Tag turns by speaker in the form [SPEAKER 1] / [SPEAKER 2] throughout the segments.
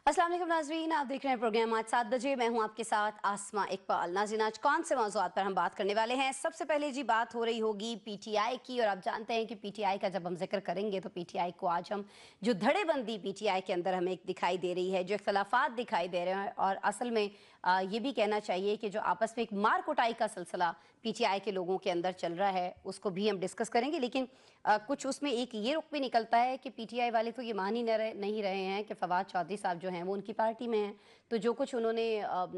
[SPEAKER 1] अस्सलाम वालेकुम नाज़रीन, आप देख रहे हैं प्रोग्राम आज 7 बजे। मैं हूं आपके साथ आसमा इकबाल। नाज़रीन, आज कौन से मौज़ूआत पर हम बात करने वाले हैं? सबसे पहले जी बात हो रही होगी पीटीआई की, और आप जानते हैं कि पीटीआई का जब हम जिक्र करेंगे तो पीटीआई को आज हम जो धड़ेबंदी पीटीआई के अंदर हमें दिखाई दे रही है, जो इख्तलाफात दिखाई दे रहे हैं, और असल में ये भी कहना चाहिए कि जो आपस में एक मार कुटाई का सिलसिला पीटीआई के लोगों के अंदर चल रहा है, उसको भी हम डिस्कस करेंगे। लेकिन कुछ उसमें एक ये रुख भी निकलता है कि पीटीआई वाले तो ये मान ही नहीं रहे हैं कि फवाद चौधरी साहब जो हैं वो उनकी पार्टी में हैं। तो जो कुछ उन्होंने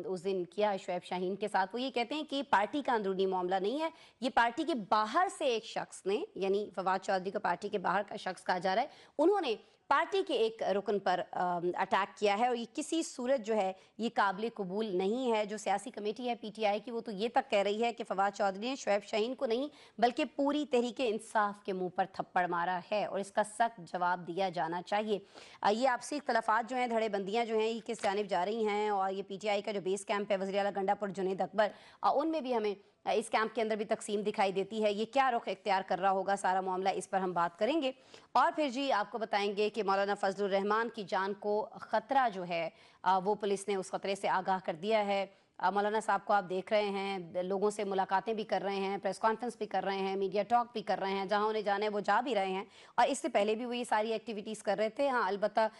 [SPEAKER 1] उस दिन किया शुएब शाहीन के साथ, वो ये कहते हैं कि पार्टी का अंदरूनी मामला नहीं है, ये पार्टी के बाहर से एक शख्स ने, यानी फवाद चौधरी को पार्टी के बाहर का शख्स कहा जा रहा है, उन्होंने पार्टी के एक रुकन पर अटैक किया है, और ये किसी सूरत जो है ये काबिल कबूल नहीं है। जो सियासी कमेटी है पीटीआई की, वो तो ये तक कह रही है कि फवाद चौधरी ने शुएब शाहीन को नहीं बल्कि पूरी तहरीके इंसाफ के मुंह पर थप्पड़ मारा है, और इसका सख्त जवाब दिया जाना चाहिए। ये आपसी इख्तलाफात जो हैं, धड़ेबंदियाँ जो हैं, ये किस जानिब जा रही हैं, और ये पीटीआई का जो बेस कैंप है वज़ीर आला गंडापुर जुनैद अकबर, उनमें भी हमें इस कैंप के अंदर भी तकसीम दिखाई देती है। ये क्या रुख इख्तियार कर रहा होगा सारा मामला, इस पर हम बात करेंगे। और फिर जी आपको बताएंगे कि मौलाना फजलुर रहमान की जान को ख़तरा जो है वो पुलिस ने उस ख़तरे से आगाह कर दिया है। मौलाना साहब को आप देख रहे हैं, लोगों से मुलाकातें भी कर रहे हैं, प्रेस कॉन्फ्रेंस भी कर रहे हैं, मीडिया टॉक भी कर रहे हैं, जहां उन्हें जाने वो जा भी रहे हैं, और इससे पहले भी वो ये सारी एक्टिविटीज़ कर रहे थे। हाँ, अलबत्ता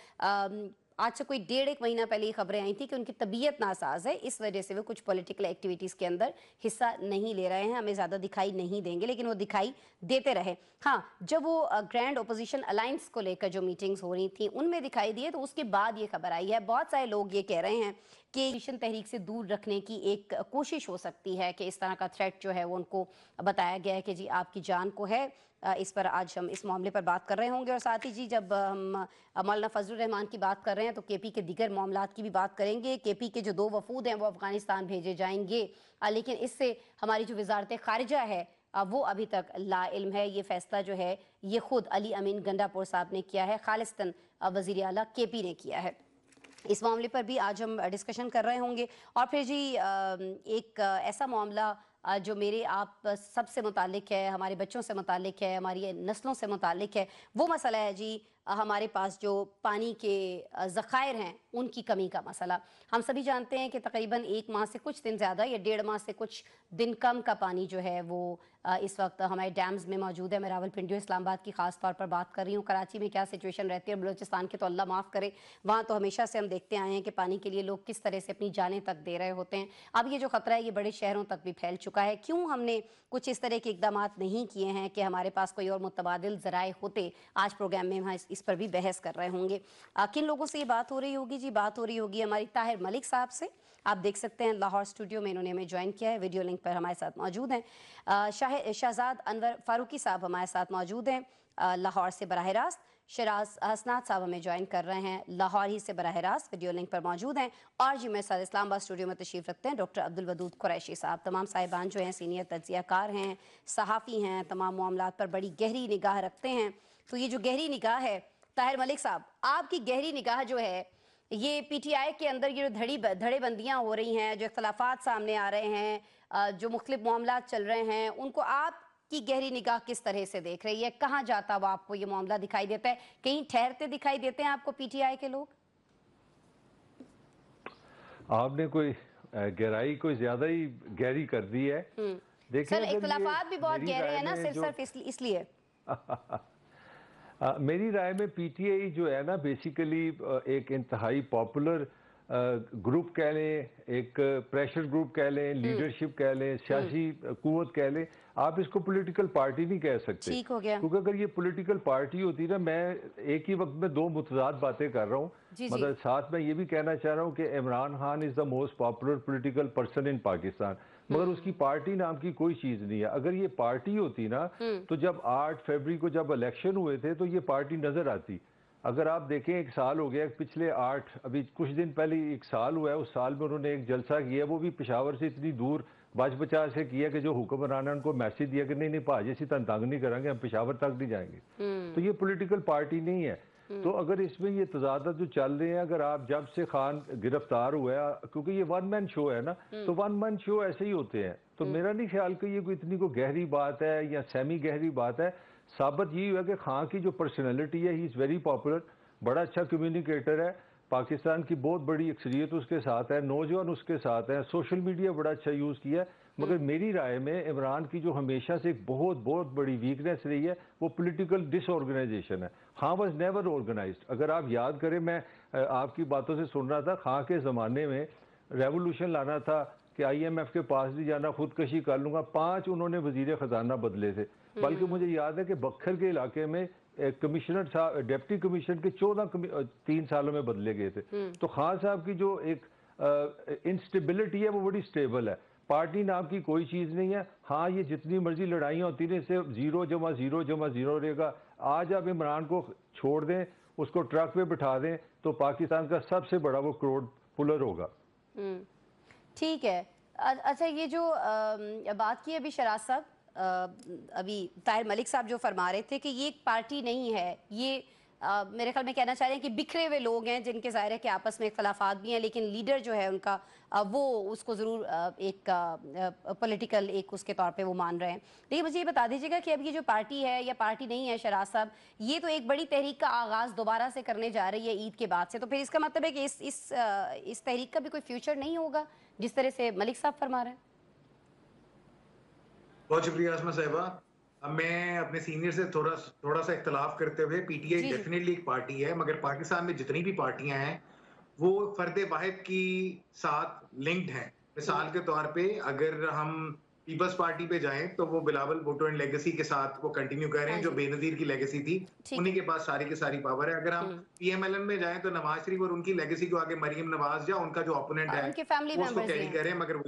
[SPEAKER 1] आज से कोई 1.5 महीना पहले ये खबरें आई थी कि उनकी तबीयत नासाज है, इस वजह से वो कुछ पॉलिटिकल एक्टिविटीज़ के अंदर हिस्सा नहीं ले रहे हैं, हमें ज़्यादा दिखाई नहीं देंगे, लेकिन वो दिखाई देते रहे। हाँ, जब वो ग्रैंड ओपोजिशन अलायंस को लेकर जो मीटिंग्स हो रही थी उनमें दिखाई दिए, तो उसके बाद ये खबर आई है। बहुत सारे लोग ये कह रहे हैं कि मिशन तहरीक से दूर रखने की एक कोशिश हो सकती है, कि इस तरह का थ्रेट जो है वो उनको बताया गया है कि जी आपकी जान को है। इस पर आज हम इस मामले पर बात कर रहे होंगे, और साथ ही जी जब हम मौलाना फजलुर रहमान की बात कर रहे हैं तो केपी के दीगर मामलात की भी बात करेंगे। केपी के जो 2 वफूद हैं वो अफगानिस्तान भेजे जाएंगे, लेकिन इससे हमारी जो वजारत खारिजा है वो अभी तक लाइल्म है। ये फैसला जो है ये खुद अली अमीन गंडापुर साहब ने किया है, खालिस्तन वज़ीर आला केपी ने किया है। इस मामले पर भी आज हम डिस्कशन कर रहे होंगे। और फिर जी एक ऐसा मामला जो मेरे आप सबसे मुतालिक है, हमारे बच्चों से मुतालिक है, हमारी नस्लों से मुतालिक है, वो मसला है जी हमारे पास जो पानी के ज़खायर हैं उनकी कमी का मसला। हम सभी जानते हैं कि तकरीबन 1 माह से कुछ दिन ज़्यादा या 1.5 माह से कुछ दिन कम का पानी जो है वो इस वक्त हमारे डैम्स में मौजूद है। मैं रावलपिंडी और इस्लामाबाद की ख़ास तौर पर बात कर रही हूँ। कराची में क्या सिचुएशन रहती है, बलूचिस्तान के तो अल्लाह माफ़ करे, वहाँ तो हमेशा से हम देखते आए हैं कि पानी के लिए लोग किस तरह से अपनी जानें तक दे रहे होते हैं। अब ये जो ख़तरा है ये बड़े शहरों तक भी फैल चुका है। क्यों हमने कुछ इस तरह के इकदाम नहीं किए हैं कि हमारे पास कोई और मुतबादिल ज़राए होते? आज प्रोग्राम में हम इस पर भी बहस कर रहे होंगे। किन लोगों से ये बात हो रही होगी जी? बात हो रही होगी हमारी ताहिर मलिक साहब से। आप देख सकते हैं लाहौर स्टूडियो में इन्होंने हमें ज्वाइन किया है, वीडियो लिंक पर हमारे साथ मौजूद हैं। शहजाद अनवर फारूकी साहब हमारे साथ मौजूद हैं लाहौर से बराह रास्त। शराज हसनात साहब हमें ज्वाइन कर रहे हैं लाहौर ही से बराह रास्त, वीडियो लिंक पर मौजूद हैं। और जी मेरे साथ इस्लामाबाद स्टूडियो में तशरीफ़ रखते हैं डॉक्टर अब्दुल वदूद कुरैशी साहब। तमाम साहिबान जो हैं सीनियर तज्ज़ियाकार हैं, सहाफ़ी हैं, तमाम मामलात पर बड़ी गहरी निगाह रखते हैं। तो ये जो गहरी निगाह है, ताहिर मलिक साहब, आपकी गहरी निगाह जो है, ये पीटीआई के अंदर ये जो धड़ेबंदियाँ हो रही हैं, जो इख्तलाफात सामने आ रहे हैं, जो मुख्तलिफ मामलात चल रहे हैं, उनको आपकी गहरी निगाह किस तरह से देख रही है? कहाँ जाता हुआ आपको ये मामला दिखाई देता है? कहीं ठहरते दिखाई देते हैं आपको पीटीआई के लोग?
[SPEAKER 2] आपने कोई गहराई कोई ज्यादा ही गहरी कर दी है। देखिए,
[SPEAKER 1] सर, इख्तलाफात भी बहुत गहरे हैं ना, सिर्फ इसलिए
[SPEAKER 2] मेरी राय में पीटीआई जो है ना, बेसिकली एक इंतहाई पॉपुलर ग्रुप कह लें, एक प्रेशर ग्रुप कह लें, लीडरशिप कह लें, सियासी कुव्वत कह लें, आप इसको पॉलिटिकल पार्टी नहीं कह सकते।
[SPEAKER 1] ठीक हो गया।
[SPEAKER 2] क्योंकि अगर ये पॉलिटिकल पार्टी होती ना, मैं एक ही वक्त में 2 मुतजाद बातें कर रहा हूँ। मतलब साथ में ये भी कहना चाह रहा हूँ कि Imran Khan is the most popular political person in Pakistan, मगर उसकी पार्टी नाम की कोई चीज नहीं है। अगर ये पार्टी होती ना, तो जब 8 फरवरी को जब इलेक्शन हुए थे तो ये पार्टी नजर आती। अगर आप देखें, 1 साल हो गया, पिछले 8 अभी कुछ दिन पहले 1 साल हुआ है, उस साल में उन्होंने एक जलसा किया, वो भी पेशावर से इतनी दूर बच बचा से किया कि जो हुक्मरान उनको मैसेज दिया कि नहीं नहीं भाजी से तंग नहीं करेंगे, हम पेशावर तक नहीं जाएंगे। तो ये पॉलिटिकल पार्टी नहीं है। तो अगर इसमें ये तजादत जो चल रहे हैं, अगर आप जब से खान गिरफ्तार हुआ है, क्योंकि ये 1 मैन शो है ना, तो 1 मैन शो ऐसे ही होते हैं। तो मेरा नहीं ख्याल कि ये कोई इतनी कोई गहरी बात है या सेमी गहरी बात है। साबित यही हुआ कि खान की जो पर्सनैलिटी है, ही इज़ वेरी पॉपुलर, बड़ा अच्छा कम्युनिकेटर है, पाकिस्तान की बहुत बड़ी अक्सरियत उसके साथ है, नौजवान उसके साथ हैं, सोशल मीडिया बड़ा अच्छा यूज़ किया है। मगर मेरी राय में इमरान की जो हमेशा से एक बहुत बहुत बड़ी वीकनेस रही है वो पॉलिटिकल डिसऑर्गेनाइजेशन है। खां वाज नेवर ऑर्गेनाइज्ड। अगर आप याद करें, मैं आपकी बातों से सुन रहा था, खां के ज़माने में रेवोल्यूशन लाना था कि IMF के पास नहीं जाना, खुदकशी कर लूंगा, 5 उन्होंने वजीर खजाना बदले थे। बल्कि मुझे याद है कि बखर के इलाके में कमिश्नर साहब, डिप्टी कमिश्नर के 3 सालों में बदले गए थे। तो खान साहब की जो एक इंस्टेबिलिटी है वो बड़ी स्टेबल है। पार्टी नाम की कोई चीज़ नहीं है। हाँ, ये जितनी मर्जी लड़ाइयाँ होती रही, इससे 0 जमा 0 रहेगा। आज आप इमरान को छोड़ दें, उसको ट्रक पे बिठा दें, तो पाकिस्तान का सबसे बड़ा वो करोड़ पुलर होगा।
[SPEAKER 1] ठीक है। अच्छा, ये जो बात की अभी शराज साहब, अभी ताहिर मलिक साहब जो फरमा रहे थे कि ये एक पार्टी नहीं है, ये मेरे ख्याल में कहना चाह रहे हैं कि बिखरे हुए लोग हैं जिनके ज़ाहिर है कि आपस में इख्तलाफात भी हैं, लेकिन लीडर जो है उनका वो उसको ज़रूर एक पॉलिटिकल एक उसके तौर पे वो मान रहे हैं। लेकिन मुझे ये बता दीजिएगा कि अब ये जो पार्टी है या पार्टी नहीं है शराज साहब, ये तो एक बड़ी तहरीक का आगाज़ दोबारा से करने जा रही है ईद के बाद से, तो फिर इसका मतलब है कि इस तहरीक का भी कोई फ्यूचर नहीं होगा जिस तरह से मलिक साहब फरमा रहे हैं?
[SPEAKER 3] बहुत शुक्रिया आसमा साहिबा। अब मैं अपने सीनियर से थोड़ा सा इख्तलाफ करते हुए, पीटीआई
[SPEAKER 1] जी जी।
[SPEAKER 3] डेफिनेटली एक पार्टी है, मगर पाकिस्तान में जितनी भी पार्टियां हैं वो फर्द वाहिद की साथ लिंक्ड हैं। मिसाल के तौर पे अगर हम पीपल्स पार्टी पे जाएं तो वो बिलावल भुट्टो एंड लेगेसी के साथ वो कंटिन्यू कर रहे
[SPEAKER 1] हाँ
[SPEAKER 3] हैं, जो
[SPEAKER 1] जी।
[SPEAKER 3] बेनजीर की लेगेसी थी,
[SPEAKER 1] ठीक
[SPEAKER 3] उन्हीं
[SPEAKER 1] है।
[SPEAKER 3] के पास सारी की सारी पावर है। अगर हम पीएमएलएन में जाएं तो नवाज शरीफ और उनकी लेगेसी को आगे मरियम नवाज या उनका जो ओपोनेंट है
[SPEAKER 1] उनके फैमिली
[SPEAKER 3] वो उसको
[SPEAKER 1] मेंबर्स ही
[SPEAKER 3] कैरी
[SPEAKER 1] हैं।
[SPEAKER 3] कर रहे हैं, मगर वो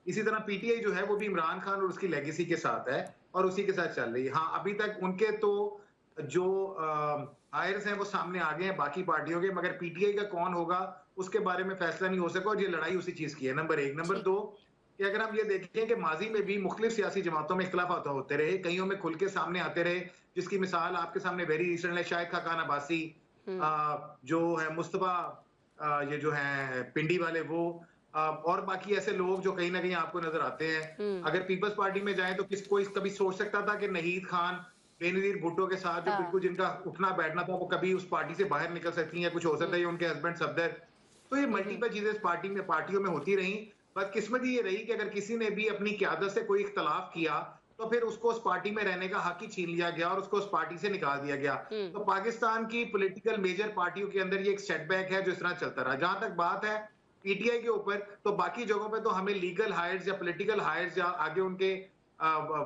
[SPEAKER 3] इसी तरह पीटीआई जो है वो भी इमरान खान और उसकी लेगेसी के साथ है और उसी के साथ चल रही है। हाँ, अभी तक उनके तो जो हायर्स हैं वो सामने आ गए हैं बाकी पार्टियों के, मगर पीटीआई का कौन होगा उसके बारे में फैसला नहीं हो सका और ये लड़ाई उसी चीज की है। नंबर 1। नंबर
[SPEAKER 1] ठीक।
[SPEAKER 3] 2 कि अगर हम ये देखें कि माजी में भी मुख्तलिफ सियासी जमातों में इख्तलाफ होते रहे, कईयों में खुल के सामने आते रहे, जिसकी मिसाल आपके सामने वेरी रिसेंट है शाहिद खाकान अब्बासी, जो है मुस्तफा, ये जो है पिंडी वाले, वो और बाकी ऐसे लोग जो कहीं ना कहीं आपको नजर आते हैं। अगर पीपल्स पार्टी में जाएं तो कोई कभी सोच सकता था कि नहीद खान बेनजीर भुट्टो के साथ जो बिल्कुल जिनका उठना बैठना था वो कभी उस पार्टी से बाहर निकल सकती हैं, कुछ हो सकता है उनके हस्बैंड सफदर। तो ये मल्टीपल चीजें इस पार्टियों में होती रही। बदकिस्मती ये रही कि अगर किसी ने भी अपनी क़यादत से कोई इख्तलाफ किया तो फिर उसको उस पार्टी में रहने का हक ही छीन लिया गया और उसको उस पार्टी से निकाल दिया गया। तो पाकिस्तान की पॉलिटिकल मेजर पार्टियों के अंदर ये एक सेटबैक है जो इस तरह चलता रहा। जहां तक बात है पीटीआई के ऊपर, तो बाकी जगहों पे तो हमें लीगल हायर्स या पॉलिटिकल हायर्स या आगे उनके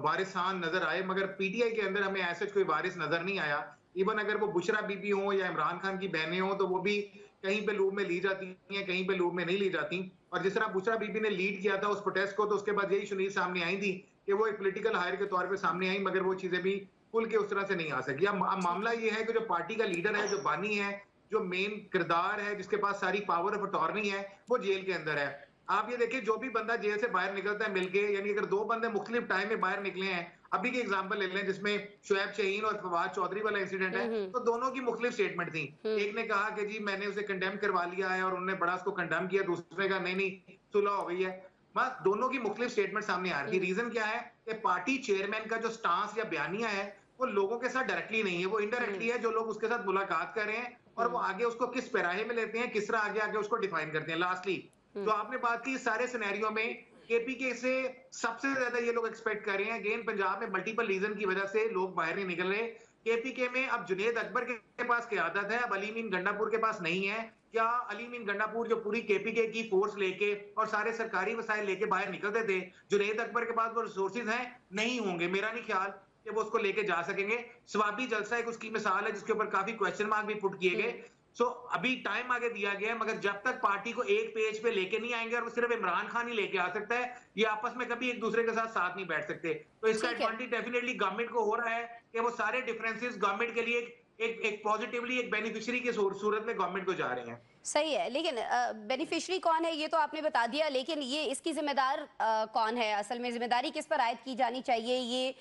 [SPEAKER 3] वारिसान नजर आए, मगर पीटीआई के अंदर हमें ऐसा कोई वारिस नजर नहीं आया। इवन अगर वो बुशरा बीबी हो या इमरान खान की बहनें हो तो वो भी कहीं पे लूब में ली जाती हैं, कहीं पे लूब में नहीं ली जाती। और जिस तरह बुशरा बीबी ने लीड किया था उस प्रोटेस्ट को, तो उसके बाद यही सुनील सामने आई थी कि वो एक पॉलिटिकल हायर के तौर पे सामने आई, मगर वो चीजें भी खुल के उस तरह से नहीं आ सकी। अब मामला ये है कि जो पार्टी का लीडर है, जो बानी है, जो मेन किरदार है, जिसके पास सारी पावर ऑफ अटॉर्नी है, वो जेल के अंदर है। आप ये देखिए, जो भी बंदा जेल से बाहर निकलता है मिलके, यानी अगर 2 बंदे मुख्तलिफ टाइम में बाहर निकले हैं, अभी की एग्जांपल ले लें जिसमें शुएब शहीन और फवाद चौधरी वाला इंसिडेंट है, तो दोनों की मुख्तलिफ स्टेटमेंट थी। एक ने कहा कि जी मैंने उसे कंडेम करवा लिया है और उन्होंने बड़ा उसको कंडेम किया, दूसरे का नहीं नहीं सुलह हो गई है। बस दोनों की मुख्तलिफ स्टेटमेंट सामने आ रही थी। रीजन क्या है कि पार्टी चेयरमैन का जो स्टांस या बयानिया है वो लोगों के साथ डायरेक्टली नहीं है, वो इनडायरेक्टली है। जो लोग उसके साथ मुलाकात कर रहे हैं और वो आगे उसको किस पैराहे में लेते हैं, किस तरह आगे आगे उसको डिफाइन करते हैं। लास्टली जो आपने बात की, सारे सिनेरियो में केपीके से सबसे ज्यादा ये लोग एक्सपेक्ट कर रहे हैं। अगेन पंजाब में मल्टीपल रीजन की वजह से लोग बाहर नहीं निकल रहे। केपीके में अब जुनेद अकबर के पास क़यादत है, अब अली मीन गंडापुर के पास नहीं है। क्या अली मीन गंडापुर जो पूरी केपीके की फोर्स लेके और सारे सरकारी वसाइल लेके बाहर निकलते थे, जुनेद अकबर के पास वो रिसोर्सेज हैं? नहीं होंगे। मेरा नहीं ख्याल कि वो उसको लेके जा सकेंगे। स्वाबी जलसा एक उसकी मिसाल है जिसके ऊपर काफी क्वेश्चन मार्क भी पुट किए गए। सो अभी टाइम आगे दिया गया है, मगर जब तक पार्टी को एक पेज पे लेके नहीं आएंगे, और वो सिर्फ इमरान खान ही लेके आ सकता है, ये आपस में कभी एक दूसरे के साथ नहीं बैठ सकते। तो इसका एडवांटेज डेफिनेटली गवर्नमेंट को हो रहा है कि वो सारे डिफरेंसेस गवर्नमेंट के लिए एक पॉजिटिवली एक बेनिफिशियरी की सूरत में गवर्नमेंट को जा रहे हैं।
[SPEAKER 1] सही है, लेकिन बेनिफिशियरी कौन है ये तो आपने बता दिया, लेकिन ये इसकी जिम्मेदार कौन है? असल में जिम्मेदारी किस पर आयद की जानी चाहिए? ये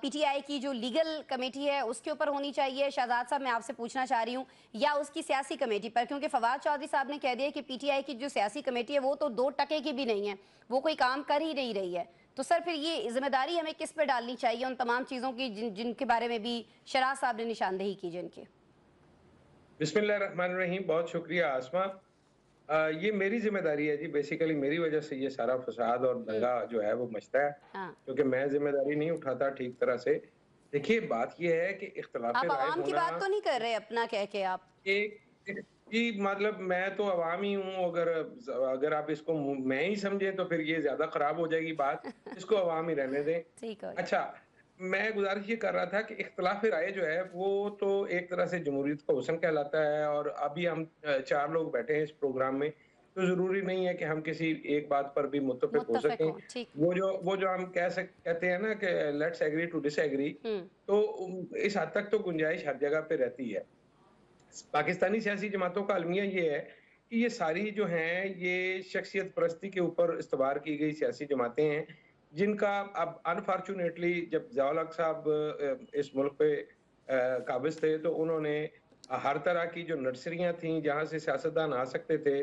[SPEAKER 1] पीटीआई की जो लीगल कमेटी है उसके ऊपर होनी चाहिए, शहजाद साहब मैं आपसे पूछना चाह रही हूँ, या उसकी सियासी कमेटी पर? क्योंकि फवाद चौधरी साहब ने कह दिया कि पीटीआई की जो सियासी कमेटी है वो तो 2 टके की भी नहीं है, वो कोई काम कर ही नहीं रही है। तो सर फिर ये जिम्मेदारी हमें किस पर डालनी चाहिए उन तमाम चीज़ों की जिनके बारे में भी शराज साहब ने निशानदेही की जिनकी?
[SPEAKER 4] बिस्मिल्लाहिर्रहमानिर्रहीम। बहुत शुक्रिया आसमा। ये मेरी जिम्मेदारी है जी, बेसिकली मेरी वजह से ये सारा फसाद और दंगा जो है वो मचता है,
[SPEAKER 1] हाँ।
[SPEAKER 4] क्योंकि मैं जिम्मेदारी नहीं उठाता ठीक तरह से। देखिए, बात ये है कि इख्तिलाफ
[SPEAKER 1] आप
[SPEAKER 4] राय
[SPEAKER 1] आवाम की
[SPEAKER 4] होना
[SPEAKER 1] बात तो नहीं कर रहे अपना कह के आप?
[SPEAKER 4] एक जी, मतलब मैं तो अवाम ही हूँ। अगर अगर आप इसको मैं ही समझे तो फिर ये ज्यादा खराब हो जाएगी बात। इसको अवाम ही रहने दें।
[SPEAKER 1] ठीक हो गया।
[SPEAKER 4] अच्छा, मैं गुजारिश ये कर रहा था कि इख्तिलाफ राय जो है वो तो एक तरह से जमहूरियत का हुस्न कहलाता है, और अभी हम 4 लोग बैठे हैं इस प्रोग्राम में, तो ज़रूरी नहीं है कि हम किसी एक बात पर भी मुत्तफ़िक हो
[SPEAKER 1] मुत्तफिक
[SPEAKER 4] सकें।
[SPEAKER 1] हो, ठीक।
[SPEAKER 4] वो जो हम कहते हैं ना कि लेट्स एग्री टू डिसएग्री,
[SPEAKER 1] हुँ,
[SPEAKER 4] तो इस हद तक तो गुंजाइश हर जगह पे रहती है। पाकिस्तानी सियासी जमातों का अलमिया ये है कि ये सारी जो हैं, ये शख्सियत परस्ती के ऊपर इस्तवार की गई सियासी जमातें हैं, जिनका अब अनफॉर्चुनेटली जब ज़िया उल हक साहब इस मुल्क पे काबिज़ थे, तो उन्होंने हर तरह की जो नर्सरियाँ थीं, जहाँ से सियासतदान आ सकते थे,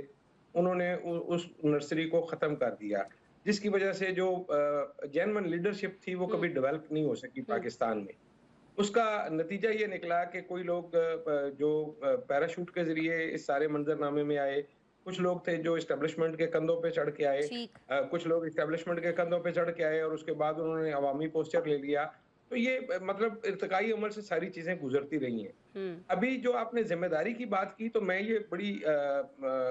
[SPEAKER 4] उन्होंने उस नर्सरी को ख़त्म कर दिया। जिसकी वजह से जो जेन्युइन लीडरशिप थी, वो
[SPEAKER 1] हुँ,
[SPEAKER 4] कभी डेवलप नहीं हो सकी
[SPEAKER 1] हुँ,
[SPEAKER 4] पाकिस्तान में। उसका नतीजा ये निकला कि कोई लोग जो पैराशूट के ज़रिए इस सारे मंज़रनामे में आए, कुछ लोग थे जो एस्टेब्लिशमेंट के कंधों पे चढ़ के आए,
[SPEAKER 1] ठीक।
[SPEAKER 4] कुछ लोग एस्टेब्लिशमेंट के कंधों पे चढ़ के आए और उसके बाद उन्होंने अवामी पोस्चर ले लिया। तो ये मतलब इर्तिकाई अमल से सारी चीज़ें गुज़रती रही हैं।
[SPEAKER 1] हुँ,
[SPEAKER 4] अभी जो आपने ज़िम्मेदारी की बात की, तो मैं ये बड़ी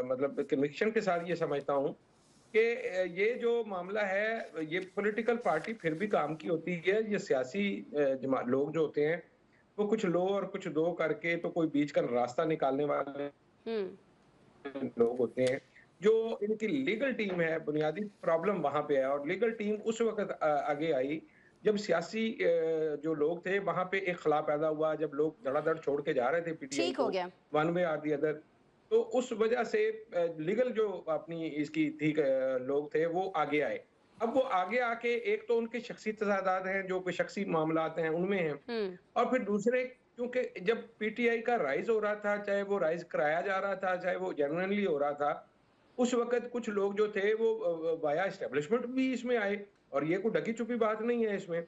[SPEAKER 4] मतलब कन्विक्शन के साथ ये समझता हूँ कि ये जो मामला है, ये पॉलिटिकल पार्टी फिर भी काम की होती है। ये सियासी लोग जो होते हैं, वो कुछ लो और कुछ दो करके तो कोई बीच का रास्ता निकालने वाले
[SPEAKER 1] हुँ,
[SPEAKER 4] लोग होते हैं। जो इनकी लीगल टीम है, बुनियादी प्रॉब्लम वहाँ पे है, और लीगल टीम उस वक़्त आगे आई जब सियासी जो लोग थे वहाँ पे एक खला पैदा हुआ, जब लोग धड़ाधड़ छोड़ के जा रहे थे पीटीआई
[SPEAKER 1] ठीक हो
[SPEAKER 4] को,
[SPEAKER 1] गया।
[SPEAKER 4] वन वे और द अदर। तो उस वजह से लीगल जो अपनी इसकी थी लोग थे वो आगे आए। अब वो आगे आके एक तो उनके शख्सी तज़ादात हैं, जो कोई शख्सी मामलात हैं उनमें हैं,
[SPEAKER 1] हुँ,
[SPEAKER 4] और फिर दूसरे, क्योंकि जब पीटीआई का राइज़ हो रहा था, चाहे वो राइज़ कराया जा रहा था, चाहे वो जेन्युइनली हो रहा था, उस वक़्त कुछ लोग जो थे वो वाया एस्टेब्लिशमेंट भी इसमें आए, और ये कोई ढकी-छुपी बात नहीं है इसमें।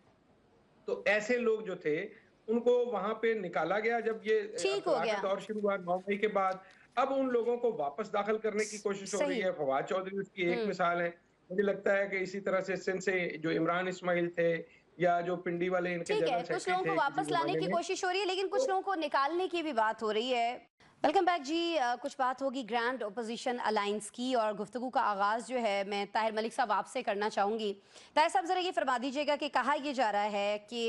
[SPEAKER 4] तो ऐसे लोग जो थे, उनको वहाँ पे निकाला गया जब ये
[SPEAKER 1] ठीक हो
[SPEAKER 4] तलाक़ का
[SPEAKER 1] गया।
[SPEAKER 4] दौर शुरू हुआ 9 मई के बाद। अब उन लोगों को वापस दाखिल करने की कोशिश हो रही
[SPEAKER 1] सही।
[SPEAKER 4] है। फवाद चौधरी उसकी एक
[SPEAKER 1] हुँ,
[SPEAKER 4] मिसाल है। मुझे लगता है कि इसी तरह से सिंध से जो इमरान इस्माइल थे, या जो पिंडी वाले इनके
[SPEAKER 1] ठीक
[SPEAKER 4] जनरल
[SPEAKER 1] है, कुछ
[SPEAKER 4] सेक्रेटरी
[SPEAKER 1] लोगों को
[SPEAKER 4] थे किसी
[SPEAKER 1] वापस लाने
[SPEAKER 4] ज़माने
[SPEAKER 1] की
[SPEAKER 4] में,
[SPEAKER 1] कोशिश हो रही है, लेकिन कुछ
[SPEAKER 4] तो
[SPEAKER 1] लोगों को निकालने की भी बात हो रही है। वेलकम बैक जी। कुछ बात होगी ग्रैंड ओपोजिशन अलायंस की, और गुफ्तगू का आगाज़ जो है मैं ताहिर मलिक साहब आपसे करना चाहूँगी। ताहिर साहब, ज़रा ये फरमा दीजिएगा कि कहा यह जा रहा है कि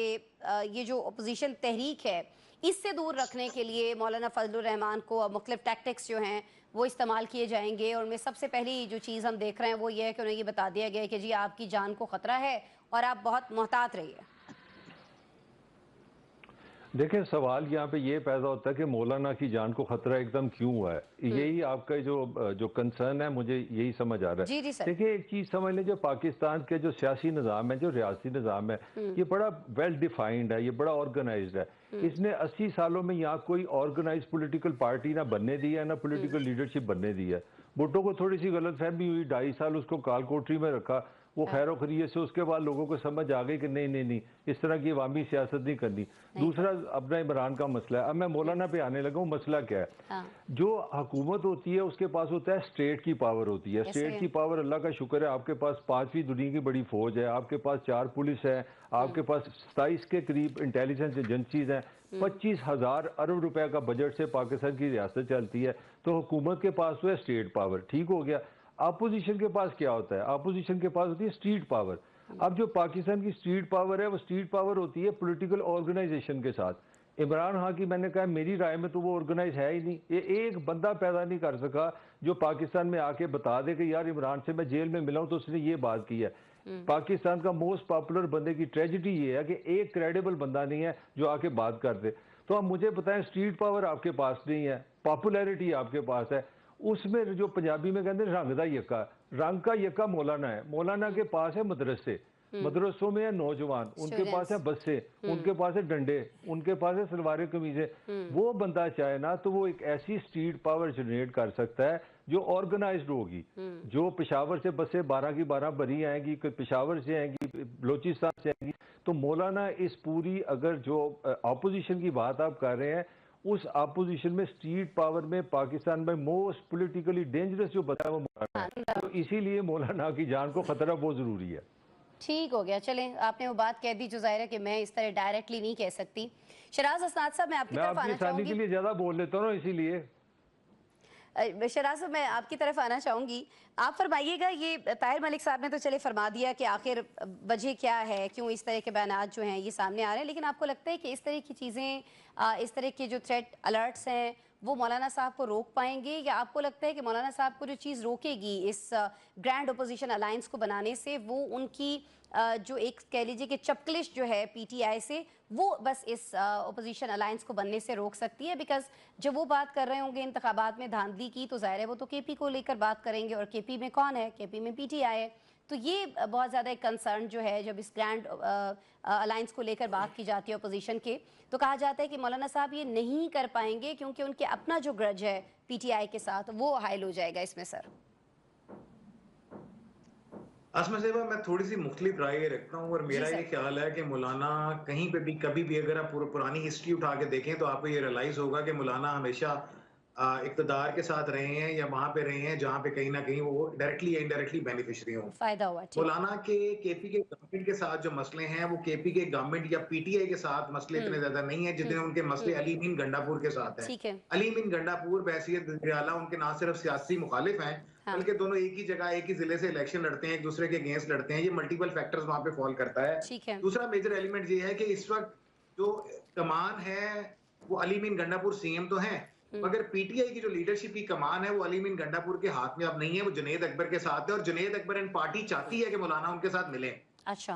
[SPEAKER 1] ये जो ओपोजिशन तहरीक है, इससे दूर रखने के लिए मौलाना फजलुर रहमान को अब मुख्तलिफ टैक्टिक्स जो हैं वो इस्तेमाल किए जाएंगे, और उनमें सबसे पहली जो चीज़ हम देख रहे हैं वो ये है कि उन्हें ये बता दिया गया है कि जी आपकी जान को ख़तरा है और आप बहुत मोहतात रहिए।
[SPEAKER 2] देखिए, सवाल यहाँ पे ये पैदा होता है कि मौलाना की जान को खतरा एकदम क्यों हुआ है। यही आपका जो कंसर्न है, मुझे यही समझ आ रहा है।
[SPEAKER 1] जी, जी सर।
[SPEAKER 2] देखिए, एक चीज़ समझ लें, जो पाकिस्तान के जो सियासी निज़ाम है, जो रियासी निज़ाम है, ये बड़ा वेल डिफाइंड है, ये बड़ा ऑर्गेनाइज्ड है। इसने 80 सालों में यहाँ कोई ऑर्गेनाइज पॉलिटिकल पार्टी ना बनने दी है, ना पॉलिटिकल लीडरशिप बनने दी है। भुट्टो को थोड़ी सी गलतफहमी हुई, 2.5 साल उसको काल कोठरी में रखा, वो खैर खैरियत से उसके बाद लोगों को समझ आ गई कि नहीं नहीं नहीं, इस तरह की अवामी सियासत नहीं करनी। दूसरा अपना इमरान का मसला है। अब मैं मौलाना पे आने लगा हूँ। मसला क्या है?
[SPEAKER 1] हाँ,
[SPEAKER 2] जो हुकूमत होती है उसके पास होता है स्टेट की पावर होती है।
[SPEAKER 1] कैसे
[SPEAKER 2] स्टेट
[SPEAKER 1] है?
[SPEAKER 2] की पावर, अल्लाह का शुक्र है, आपके पास 5वीं दुनिया की बड़ी फौज है, आपके पास 4 पुलिस है, आपके पास 27 के करीब इंटेलिजेंस एजेंसीज हैं, 25,000 अरब रुपए का बजट से पाकिस्तान की रियासत चलती है। तो हुकूमत के पास तो है स्टेट पावर, ठीक हो गया। अपोजिशन के पास क्या होता है? अपोजिशन के पास होती है स्ट्रीट पावर। अब जो पाकिस्तान की स्ट्रीट पावर है, वो स्ट्रीट पावर होती है पॉलिटिकल ऑर्गेनाइजेशन के साथ। इमरान खान की मैंने कहा, मेरी राय में तो वो ऑर्गेनाइज है ही नहीं। ये एक बंदा पैदा नहीं कर सका जो पाकिस्तान में आके बता दे कि यार इमरान से मैं जेल में मिला हूं तो उसने ये बात की है। पाकिस्तान का मोस्ट पॉपुलर बंदे की ट्रेजिडी ये है कि एक क्रेडिबल बंदा नहीं है जो आके बात कर दे। तो आप मुझे बताएं, स्ट्रीट पावर आपके पास नहीं है, पॉपुलैरिटी आपके पास है, उसमें जो पंजाबी में कहते हैं रंग दा यक्का, रंग का यक्का मौलाना है। मौलाना के पास है मदरसे, मदरसों में है नौजवान, उनके पास है बसें, उनके पास है डंडे, उनके पास है सलवारें कमीजें। वो बंदा चाहे ना तो वो एक ऐसी स्ट्रीट पावर जनरेट कर सकता है जो ऑर्गेनाइज्ड होगी। जो पेशावर से बसें 12 की 12 भरी आएंगी, कोई पेशावर से आएंगी, बलोचिस्तान से आएंगी। तो मौलाना इस पूरी, अगर जो अपोजिशन की बात आप कर रहे हैं, उस अपोजिशन में स्ट्रीट पावर में पाकिस्तान में मोस्ट पॉलिटिकली डेंजरस जो बताया वो मौलाना है। तो इसीलिए मौलाना की जान को खतरा बहुत जरूरी है।
[SPEAKER 1] ठीक हो गया, चलें आपने वो बात कह दी जो जाहिर है कि मैं इस तरह डायरेक्टली नहीं कह सकती। शराज हसनात साहब, मैं आपकी तरफ आना
[SPEAKER 2] आसानी के
[SPEAKER 1] चाहूंगी।
[SPEAKER 2] लिए ज्यादा बोल लेता हूँ ना, इसीलिए।
[SPEAKER 1] शराज साहब, मैं आपकी तरफ आना चाहूंगी। आप फरमाइएगा, ये ताहिर मलिक साहब ने तो चले फरमा दिया कि आखिर वजह क्या है, क्यों इस तरह के बयानात जो हैं ये सामने आ रहे हैं, लेकिन आपको लगता है कि इस तरह की चीज़ें, इस तरह के जो थ्रेट अलर्ट्स हैं वो मौलाना साहब को रोक पाएंगे, या आपको लगता है कि मौलाना साहब को जो चीज़ रोकेगी इस ग्रैंड अपोजिशन अलायंस को बनाने से, वो उनकी जो एक कह लीजिए कि चपकलिश जो है पीटीआई से, वो बस इस अपोजिशन अलायंस को बनने से रोक सकती है? बिकॉज जब वो बात कर रहे होंगे इंतखाबात में धांधली की, तो जाहिर है वो तो केपी को लेकर बात करेंगे, और केपी में कौन है? केपी में पीटीआई है। तो ये बहुत ज़्यादा एक कंसर्न जो है जब इस ग्रैंड अलायंस को लेकर बात की जाती है अपोजिशन के, तो कहा जाता है कि मौलाना साहब ये नहीं कर पाएंगे क्योंकि उनके अपना जो ग्रज है पीटीआई के साथ वो हाइल हो जाएगा इसमें। सर
[SPEAKER 3] असमा साहिबा, मैं थोड़ी सी मुख्तलिफ राय रखता हूँ, और मेरा ये ख्याल है कि मौलाना कहीं पे भी कभी भी अगर आप पुरानी हिस्ट्री उठा के देखें तो आपको ये रियलाइज होगा कि मौलाना हमेशा इक़्तिदार के साथ रहे हैं या वहां पे रहे हैं जहां पे कहीं ना कहीं वो डायरेक्टली या इनडायरेक्टली बेनिफिशियरी हो,
[SPEAKER 1] फायदा हुआ।
[SPEAKER 3] मौलाना के केपी के गवर्नमेंट के साथ जो मसले हैं वो केपी के गवर्नमेंट या पीटीआई के साथ मसले इतने ज्यादा नहीं है जितने उनके मसले अली मीन गंडापुर के साथ हैं। अली मीन गंडापुर बहैसियत वज़ीर-ए-आला उनके ना सिर्फ सियासी मुखालिफ हैं, बल्कि दोनों एक ही जगह एक ही जिले से इलेक्शन लड़ते हैं, एक दूसरे के अगेंस्ट लड़ते हैं। ये मल्टीपल फैक्टर्स वहां पे फॉल करता है। दूसरा मेजर एलिमेंट ये है कि इस वक्त जो कमान है वो अली मीन गंडापुर सीएम तो हैं, मगर पीटीआई की जो लीडरशिप की कमान है वो अली मीन गंडापुर के हाथ में अब नहीं है, वो जुनैद अकबर के साथ है, और जुनैद अकबर एंड पार्टी चाहती है कि मौलाना उनके साथ मिले।
[SPEAKER 1] अच्छा,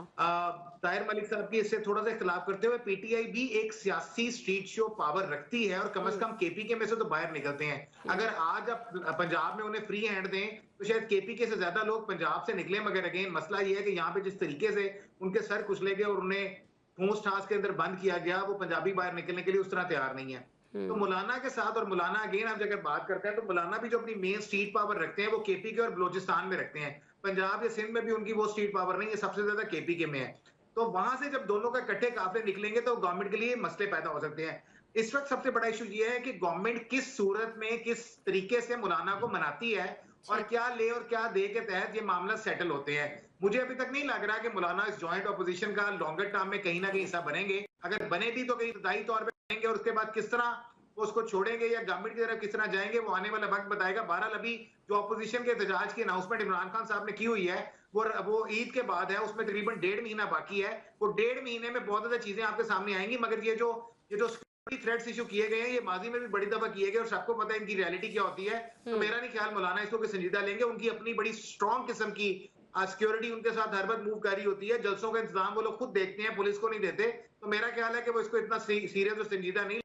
[SPEAKER 3] ताहिर मलिक साहब की इससे थोड़ा सा इख्तिलाफ करते हुए पीटीआई भी एक सियासी स्ट्रीट शो पावर रखती है, और कम से कम केपी के में से तो बाहर निकलते हैं। अगर आज आप पंजाब में उन्हें फ्री हैंड दें तो शायद केपी के से ज्यादा लोग पंजाब से निकले, मगर अगेन मसला ये है कि यहाँ पे जिस तरीके से उनके सर कुचले गए और उन्हें ठोस ठास के अंदर बंद किया गया, वो पंजाबी बाहर निकलने के लिए उस तरह तैयार नहीं है। तो मौलाना के साथ, और मौलाना अगेन आप अगर बात करते हैं तो मौलाना भी जो अपनी मेन स्ट्रीट पावर रखते हैं वो केपी के और बलोचिस्तान में रखते हैं। पंजाब या सिंध में भी उनकी वो स्ट्रीट पावर नहीं है, सबसे ज्यादा केपी के में है। तो वहां से जब दोनों का इकट्ठे काफिले निकलेंगे तो गवर्नमेंट के लिए मसले पैदा हो सकते हैं। इस वक्त सबसे बड़ा इशू ये है कि गवर्नमेंट किस सूरत में किस तरीके से मौलाना को मनाती है, और क्या ले और क्या दे के तहत ये मामला सेटल होते हैं। मुझे अभी तक नहीं लग रहा कि मौलाना इस जॉइंट अपोजिशन का लॉन्गर टर्म में कहीं ना कहीं हिस्सा बनेंगे। अगर बने भी तो कहीं इब्तदाई तौर पर बनेंगे, और उसके बाद किस तरह वो उसको छोड़ेंगे या गवर्नमेंट की तरफ किस तरह जाएंगे वो आने वाला वक्त बताएगा। बहरहाल अभी जो अपोजिशन के एहतजाज की अनाउंसमेंट इमरान खान साहब ने की हुई है वो ईद के बाद है, उसमें तकरीबन 1.5 महीना बाकी है। वो 1.5 महीने में बहुत ज्यादा चीजें आपके सामने आएंगी, मगर ये जो थ्रेट्स इशू किए गए हैं ये माजी में भी बड़ी दफा किए गए और सबको पता है इनकी रियलिटी क्या होती है। तो मेरा नहीं ख्याल मौलाना इसको कोई संजीदा लेंगे। उनकी अपनी बड़ी स्ट्रॉन्ग किस्म की सिक्योरिटी उनके साथ हर वक्त मूव कर रही होती है, जलसों का इंतजाम वो लोग खुद देखते हैं, पुलिस को नहीं देते। तो मेरा ख्याल है कि वो इसको इतना सीरियस और संजीदा नहीं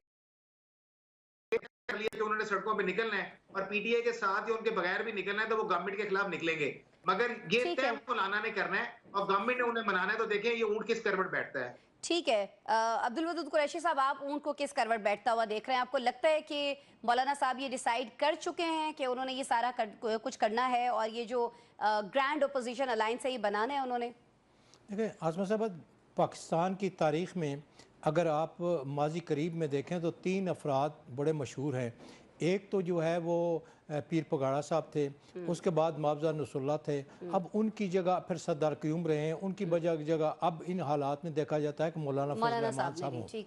[SPEAKER 3] कि उन्होंने सड़कों पे निकलना है, और पीटीआई के साथ या उनके बगैर भी निकलना है तो वो गवर्नमेंट के खिलाफ निकलेंगे, मगर ये तय मौलाना ने करना है और गवर्नमेंट ने उन्हें मनाना है। तो देखें ये ऊंट किस करवट बैठता है।
[SPEAKER 1] ठीक है, अब्दुल वदूद कुरैशी साहब, आप ऊंट को किस करवट बैठता हुआ देख रहे हैं? आपको लगता है कि मौलाना साहब ये डिसाइड कर चुके हैं कि उन्होंने ये सारा कुछ करना है, और ये जो ग्रैंड अपोजिशन अलायंस है ये बनाना है उन्होंने?
[SPEAKER 5] देखिए आसमा साहब, पाकिस्तान की तारीख़ में अगर आप माजी करीब में देखें तो 3 अफराद बड़े मशहूर हैं। एक तो जो है वो पीर पगाड़ा साहब थे, उसके बाद मुआवजा नसरुल्लाह थे, अब उनकी जगह फिर सरदार क़यूम रहे हैं, उनकी जगह अब इन हालात में देखा जाता है कि मौलाना फजल रहमान साहब हों।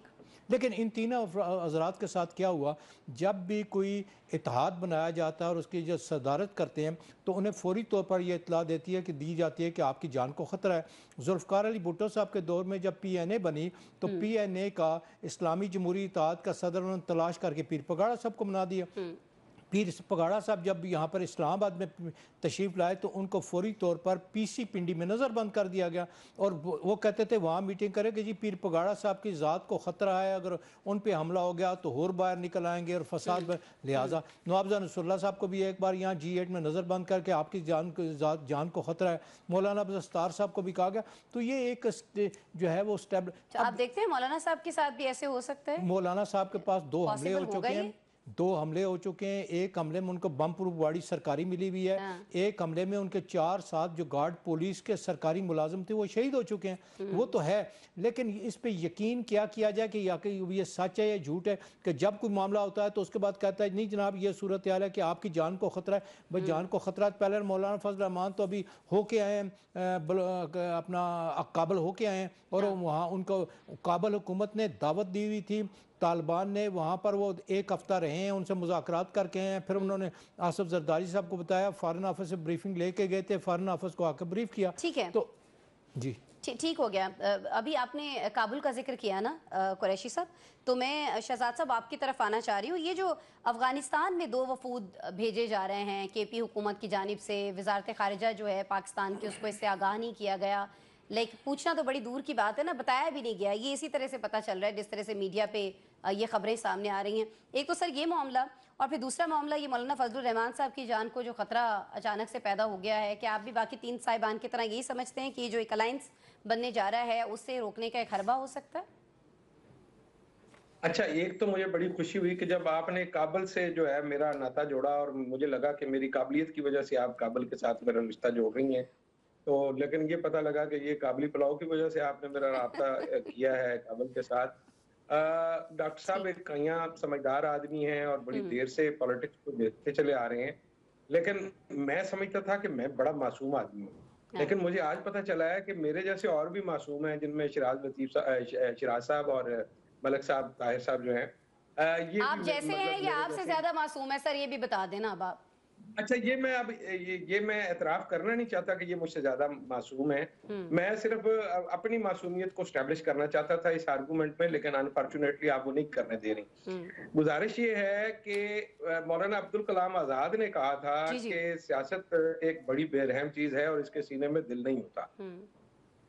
[SPEAKER 5] लेकिन इन तीनों हज़रात के साथ क्या हुआ, जब भी कोई इत्तेहाद बनाया जाता है और उसकी जो सदारत करते हैं तो उन्हें फौरी तौर पर यह इतला देती है कि दी जाती है कि आपकी जान को ख़तरा है। जुल्फ़िकार अली भुट्टो साहब के दौर में जब PNA बनी तो PNA का इस्लामी जमहूरी इत्तेहाद का सदर उन्होंने तलाश करके पीर पगाड़ा साहब को बना दिया। पीर पगाड़ा साहब जब यहाँ पर इस्लामाबाद में तशरीफ़ लाए तो उनको फौरी तौर पर PC पिंडी में नज़रबंद कर दिया गया, और वो कहते थे वहाँ मीटिंग करें कि जी पीर पगाड़ा साहब की ज़ात को ख़तरा है, अगर उन पे हमला हो गया तो और बाहर निकल आएंगे और फसाद में, लिहाजा मुआवजा नसरुल्लाह साहब को भी एक बार यहाँ G8 में नज़रबंद करके आपकी जान को ख़तरा है, मौलाना अब्दुल सत्तार साहब को भी कहा गया। तो ये एक जो है वो स्टेप
[SPEAKER 1] आप देखते हैं मौलाना साहब के साथ भी ऐसे हो सकता है।
[SPEAKER 5] मौलाना साहब के पास 2 हमले हो चुके हैं, 2 हमले हो चुके हैं। एक हमले में उनको बम प्रूफ गाड़ी सरकारी मिली हुई है, एक हमले में उनके 4-7 जो गार्ड पुलिस के सरकारी मुलाजिम थे वो शहीद हो चुके हैं। वो तो है, लेकिन इस पे यकीन क्या किया जाए कि या कि ये सच है या झूठ है, कि जब कोई मामला होता है तो उसके बाद कहता है नहीं जनाब ये सूरत हाल है कि आपकी जान को खतरा है। भाई जान को खतरा है, पहले मौलाना फजल रहमान तो अभी होके आए हैं, अपना काबल होके आए हैं, और वहाँ उनको काबल हुकूमत ने दावत दी हुई थी। तालिबान ने वहाँ पर वो 1 हफ्ता रहे हैं, उनसे मुज़ाकरात करके हैं। फिर उन्होंने आसिफ जरदारी साहब को बताया, फॉरेन ऑफिस से ब्रीफिंग लेके गए थे, फॉरेन ऑफिस को आकर ब्रीफ किया।
[SPEAKER 1] ठीक है,
[SPEAKER 5] तो जी
[SPEAKER 1] ठीक हो गया। अभी आपने काबुल का जिक्र किया ना कुरैशी साहब, तो मैं शहजाद साहब आपकी तरफ आना चाह रही हूँ। ये जो अफगानिस्तान में 2 वफूद भेजे जा रहे हैं केपी हुकूमत की जानिब से, वजारत खारिजा जो है पाकिस्तान की उसको इससे आगाह नहीं किया गया, लाइक पूछना तो बड़ी दूर की बात है ना, बताया भी नहीं गया। ये इसी तरह से पता चल रहा है जिस तरह से मीडिया पे ये खबरें सामने आ रही हैं। एक तो सर ये मामला, और फिर दूसरा मामला ये मौलाना फजलुर रहमान साहब की जान को जो खतरा अचानक से पैदा हो गया है, कि आप भी बाकी 3 साहिबान की तरह यही समझते हैं कि जो एक अलायंस बनने जा रहा है उससे रोकने का एक हरबा हो सकता है?
[SPEAKER 4] अच्छा, एक तो मुझे बड़ी खुशी हुई कि जब आपने काबल से जो है मेरा नाता जोड़ा, और मुझे लगा कि मेरी काबिलियत की वजह से आप काबल के साथ मेरा रिश्ता जोड़ रही हैं। तो लेकिन ये पता लगा कि ये काबली पुलाव की वजह से आपने मेरा राब्ता किया है काबल के साथ। डॉक्टर साहब एक यहाँ समझदार आदमी हैं और बड़ी देर से पॉलिटिक्स को देखते चले आ रहे हैं, लेकिन मैं समझता था कि मैं बड़ा मासूम आदमी हूँ। लेकिन मुझे आज पता चला है कि मेरे जैसे और भी मासूम हैं, जिनमें शिराज साहब और मलक साहब, ताहिर साहब जो हैं, ये
[SPEAKER 1] आप
[SPEAKER 4] भी
[SPEAKER 1] जैसे हैं या आपसे ज्यादा मासूम है सर, ये भी बता देना अब आप।
[SPEAKER 4] अच्छा, ये मैं अब ये मैं एतराफ करना नहीं चाहता कि ये मुझसे ज्यादा मासूम है। मैं सिर्फ अपनी मासूमियत को स्टैब्लिश करना चाहता था इस आर्गुमेंट में, लेकिन अनफॉर्चुनेटली आप वो नहीं करने दे रही। गुजारिश ये है कि मौलाना अब्दुल कलाम आजाद ने कहा था कि सियासत एक बड़ी बेरहम चीज है और इसके सीने में दिल नहीं होता।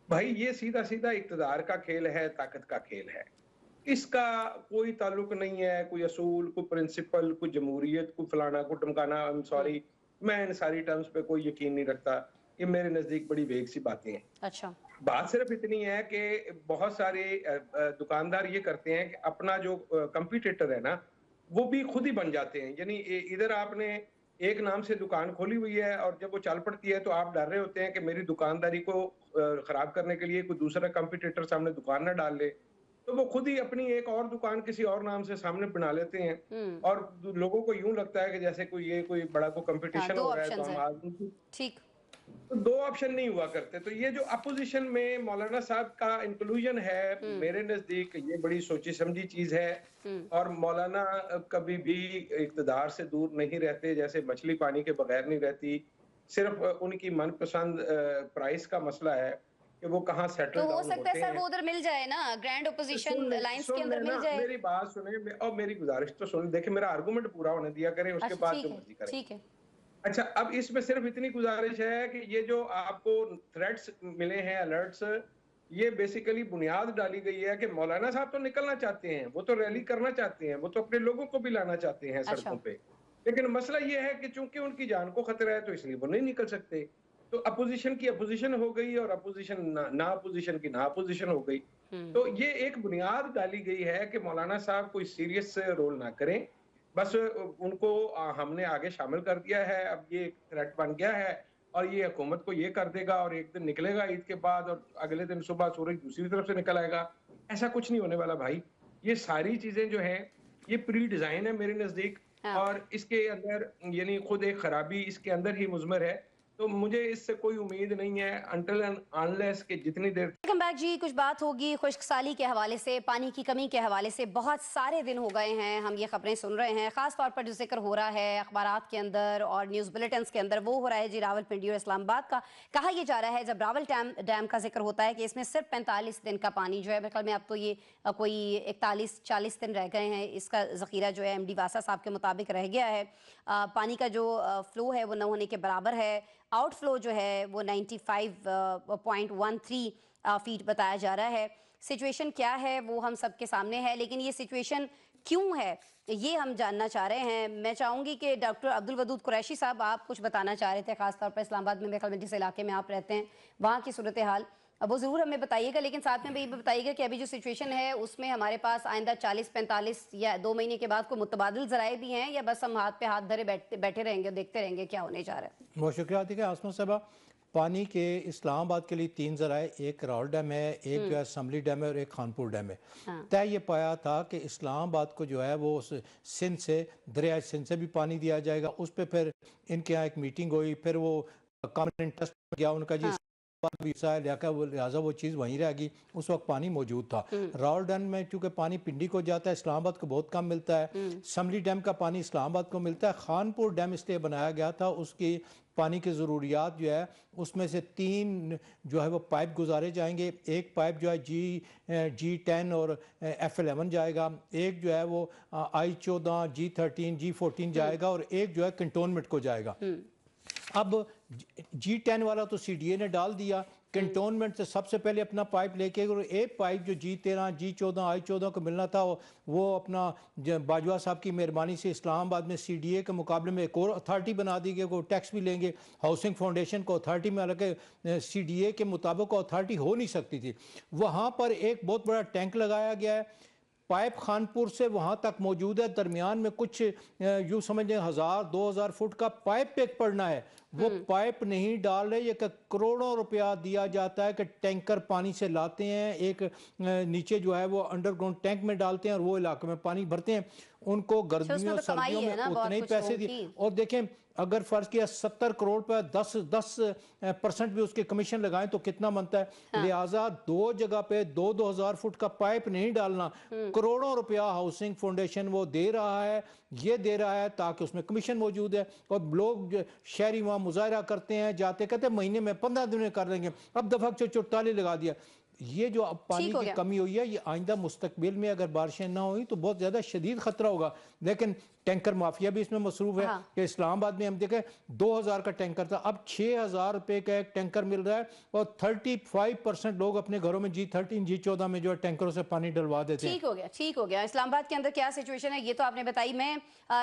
[SPEAKER 4] भाई ये सीधा सीधा इक्तदार का खेल है, ताकत का खेल है। इसका कोई ताल्लुक नहीं है कोई असूल, कोई प्रिंसिपल, कोई जमहूरियत, कोई फलाना, कोई टमकाना। आई एम सॉरी, मैं इन सारी टर्म्स पे कोई यकीन नहीं रखता। ये मेरे नजदीक बड़ी वेग सी बातें हैं।
[SPEAKER 1] अच्छा,
[SPEAKER 4] बात सिर्फ इतनी है कि बहुत सारे दुकानदार ये करते हैं कि अपना जो कंपटीटर है ना, वो भी खुद ही बन जाते हैं। यानी इधर आपने एक नाम से दुकान खोली हुई है और जब वो चल पड़ती है तो आप डर रहे होते हैं कि मेरी दुकानदारी को खराब करने के लिए कोई दूसरा कंपटीटर सामने दुकान ना डाल ले, तो वो खुद ही अपनी एक और दुकान किसी और नाम से सामने बना लेते हैं। और लोगों को यूं लगता है कि जैसे कोई बड़ा कोई कंपटीशन हो रहा है, तो हम आज
[SPEAKER 1] ठीक।
[SPEAKER 4] तो 2 ऑप्शन नहीं हुआ करते। तो ये जो अपोजिशन में मौलाना साहब का इंक्लूजन है, मेरे नजदीक ये बड़ी सोची समझी चीज है। और मौलाना कभी भी इक्तदार से दूर नहीं रहते, जैसे मछली पानी के बगैर नहीं रहती। सिर्फ उनकी मनपसंद प्राइस का मसला है कि वो कहाँ सेटल
[SPEAKER 1] तो
[SPEAKER 4] डाउन
[SPEAKER 1] हो सकता है सर
[SPEAKER 4] हैं।
[SPEAKER 1] वो उधर मिल जाए ना, ग्रैंड ओपोजिशन अलायंस के अंदर मिल जाए।
[SPEAKER 4] मेरी बात सुने और मेरी गुजारिश तो सुन, देखिए मेरा आर्गुमेंट पूरा होने दिया करें, उसके बाद जो मर्जी करें।
[SPEAKER 1] ठीक है।
[SPEAKER 4] अच्छा, अब इसमें सिर्फ इतनी गुजारिश है कि ये जो आपको थ्रेट्स मिले हैं, अलर्ट्स, ये बेसिकली बुनियाद डाली गई है कि मौलाना साहब तो निकलना चाहते हैं, वो तो रैली करना चाहते हैं, वो तो अपने लोगों को भी लाना चाहते हैं सड़कों पे। लेकिन मसला ये है कि चूंकि उनकी जान को खतरा है तो इसलिए वो नहीं निकल सकते। तो अपोजिशन की अपोजिशन हो गई और अपोजिशन ना अपोजिशन की ना अपोजिशन हो गई। तो ये एक बुनियाद डाली गई है कि मौलाना साहब कोई सीरियस रोल ना करें, बस उनको हमने आगे शामिल कर दिया है। अब ये एक थ्रेट बन गया है और ये हुकूमत को ये कर देगा और एक दिन निकलेगा ईद के बाद और अगले दिन सुबह सूरज दूसरी तरफ से निकल आएगा। ऐसा कुछ नहीं होने वाला भाई। ये सारी चीजें जो हैं ये प्री डिजाइन है मेरे नजदीक। और इसके अंदर यानी खुद एक खराबी इसके अंदर ही मुज़मर है। तो मुझे इससे कोई उम्मीद नहीं है अनटिल एंड अनलेस कि जितनी देर।
[SPEAKER 1] वेलकम बैक जी। कुछ बात होगी खुश्कसाली के हवाले से, पानी की कमी के हवाले से। बहुत सारे दिन हो गए हैं हम ये खबरें सुन रहे हैं, खास तौर पर जो जिक्र हो रहा है अखबारात के अंदर और न्यूज़ बुलेटिन्स के अंदर, वो हो रहा है जी रावलपिंडी और इस्लामाबाद का। कहा यह जा रहा है जब रावल डैम का जिक्र होता है कि इसमें सिर्फ 45 दिन का पानी जो है, मेरे ख्याल में अब तो ये कोई 41-40 दिन रह गए हैं, इसका ज़ख़ीरा जो है MD वासा साहब के मुताबिक रह गया है। पानी का जो फ्लो है वो न होने के बराबर है। आउटफ्लो जो है वो 95.13 फीट बताया जा रहा है। सिचुएशन क्या है वो हम सबके सामने है, लेकिन ये सिचुएशन क्यों है ये हम जानना चाह रहे हैं। मैं चाहूँगी कि डॉक्टर अब्दुल वदूद कुरैशी साहब आप कुछ बताना चाह रहे थे, खासतौर पर इस्लामाबाद में, मेरे ख्याल में जिस इलाके में आप रहते हैं वहाँ की सूरत हाल, अब वो ज़रूर हमें बताइएगा, लेकिन साथ में भी ये भी बताइएगा कि अभी जो सिचुएशन है उसमें हमारे पास आइंदा 40-45 या 2 महीने के बाद कोई मुतबादिल ज़राए भी हैं, या बस हम हाथ पे हाथ धरे बैठे रहेंगे और देखते रहेंगे क्या होने जा रहा है?
[SPEAKER 5] बहुत शुक्रिया आतिका। आसमा साहबा, पानी के इस्लामाबाद के लिए 3 ज़राए, एक रावल डैम है, एक जो है असम्बली डैम है और एक खानपुर डैम है। तय ये पाया था कि इस्लामाबाद को जो है वो सिंध से, दरिया सिंध से भी पानी दिया जाएगा। उस पर फिर इनके यहाँ एक मीटिंग हुई, फिर वो कॉमन इंटरेस्ट गया उनका जी लिहाजा वो चीज़ वहीं रहेगी। उस वक्त पानी मौजूद था। रावल डैम में चूँकि पानी पिंडी को जाता है, इस्लामाबाद को बहुत कम मिलता है। समली डैम का पानी इस्लामाबाद को मिलता है। खानपुर डैम इसलिए बनाया गया था, उसकी पानी की ज़रूरियात जो है उसमें से 3 जो है वो पाइप गुजारे जाएंगे। एक पाइप जो है G10 और F11 जाएगा, एक जो है वो I14, G13, G14 जाएगा और एक जो है कंटोनमेंट को जाएगा। अब G10 वाला तो CDA ने डाल दिया, कंटोनमेंट से सबसे पहले अपना पाइप लेके, और एक पाइप जो G13, G14, I14 को मिलना था वो अपना बाजवा साहब की मेहरबानी से इस्लामाबाद में CDA के मुकाबले में एक और अथॉरिटी बना दी गई, वो टैक्स भी लेंगे। हाउसिंग फाउंडेशन को अथॉरिटी में, हालांकि CDA के मुताबिक अथॉरिटी हो नहीं सकती थी। वहाँ पर एक बहुत बड़ा टैंक लगाया गया है। पाइप खानपुर से वहाँ तक मौजूद है। दरमियान में कुछ यूँ समझें 1000-2000 फुट का पाइप एक पड़ना है। वो पाइप नहीं डाल रहे, ये करोड़ों रुपया दिया जाता है कि टैंकर पानी से लाते हैं, एक नीचे जो है वो अंडरग्राउंड टैंक में डालते हैं और वो इलाके में पानी भरते हैं। उनको गर्मियों सर्दियों में उतने ही पैसे दिए। और देखें, अगर फर्ज किया 70 करोड़ पर 10% भी उसके कमीशन लगाएं तो कितना बनता है। लिहाजा 2 जगह पे 2-2 हज़ार फुट का पाइप नहीं डालना। करोड़ों रुपया हाउसिंग फाउंडेशन वो दे रहा है, ये दे रहा है ताकि उसमें कमीशन मौजूद है। और लोग शहरी वहाँ मुजाहरा करते हैं, जाते कहते हैं महीने में 15 दिन में कर देंगे। अब दफा 44 लगा दिया। ये जो अब पानी की कमी हुई है, ये आइंदा मुस्तकबिल में अगर बारिशें ना हुई तो बहुत ज़्यादा शदीद खतरा होगा। लेकिन टैंकर माफिया भी इसमें मसरूफ है। कि इस्लामाबाद में हम देखें 2000 का टैंकर था, अब 6000 रुपये का एक टैंकर मिल रहा है और 35% लोग अपने घरों में G13, G14 में जो है टैंकरों से पानी डलवा देते हैं।
[SPEAKER 1] ठीक हो गया। इस्लामाबाद के अंदर क्या सिचुएशन है ये तो आपने बताई। मैं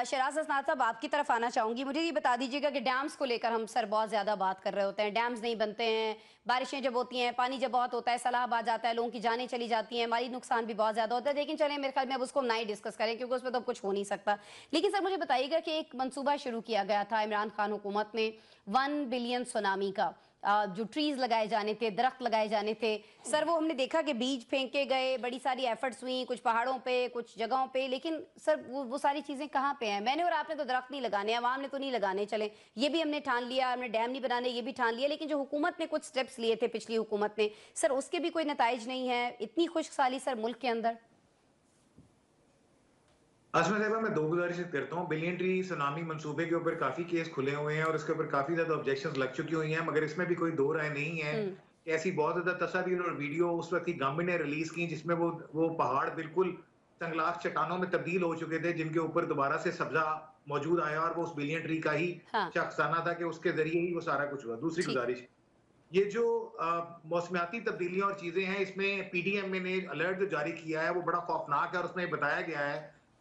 [SPEAKER 1] शराज हसनात साहब आपकी तरफ आना चाहूंगी। मुझे ये बता दीजिएगा कि डैम्स को लेकर हम सर बहुत ज्यादा बात कर रहे होते हैं, डैम्स नहीं बनते हैं, बारिशें जब होती हैं पानी जब बहुत होता है सैलाब आ जाता है, लोगों की जानें चली जाती हैं, माली नुकसान भी बहुत ज्यादा होता है। लेकिन चलें, मेरे ख्याल में अब उसको नहीं डिस्कस करें क्योंकि उसमें तो कुछ हो नहीं सकता। लेकिन सर मुझे बताइएगा कि एक मंसूबा शुरू किया गया था इमरान खान हुकूमत ने 1 बिलियन सुनामी का, जो ट्रीज लगाए जाने थे, दरख्त लगाए जाने थे सर, वो हमने देखा कि बीज फेंके गए, बड़ी सारी एफर्ट्स हुई कुछ पहाड़ों पे कुछ जगहों पे, लेकिन सर वो सारी चीजें कहाँ पे हैं? मैंने और आपने तो दरख्त नहीं लगाने, आवाम ने तो नहीं लगाने, चले ये भी हमने ठान लिया, हमने डैम नहीं बनाने ये भी ठान लिया, लेकिन जो हुकूमत ने कुछ स्टेप्स लिए थे पिछली हुकूमत ने सर, उसके भी कोई नताइज नहीं है। इतनी खुशहाली सर मुल्क के अंदर।
[SPEAKER 3] आसमा साहबा, मैं 2 गुजारिश करता हूँ। बिलियन ट्री सुनामी मंसूबे के ऊपर काफी केस खुले हुए हैं और इसके ऊपर काफी ज्यादा ऑब्जेक्शंस लग चुकी हुई हैं, मगर इसमें भी कोई दो राय नहीं है कि ऐसी बहुत ज्यादा तस्वीर और वीडियो उस वक्त की गवर्नमेंट ने रिलीज की जिसमें वो पहाड़ बिल्कुल संगलाख चट्टानों में तब्दील हो चुके थे, जिनके ऊपर दोबारा से सब्जा मौजूद आया और वो उस बिलियन ट्री का ही शख्साना था कि उसके जरिए ही वो सारा कुछ हुआ। दूसरी गुजारिश, ये जो मौसमियाती तब्दीलियां और चीजें हैं, इसमें PDM ने अलर्ट जो जारी किया है वो बड़ा खौफनाक है और उसमें बताया गया है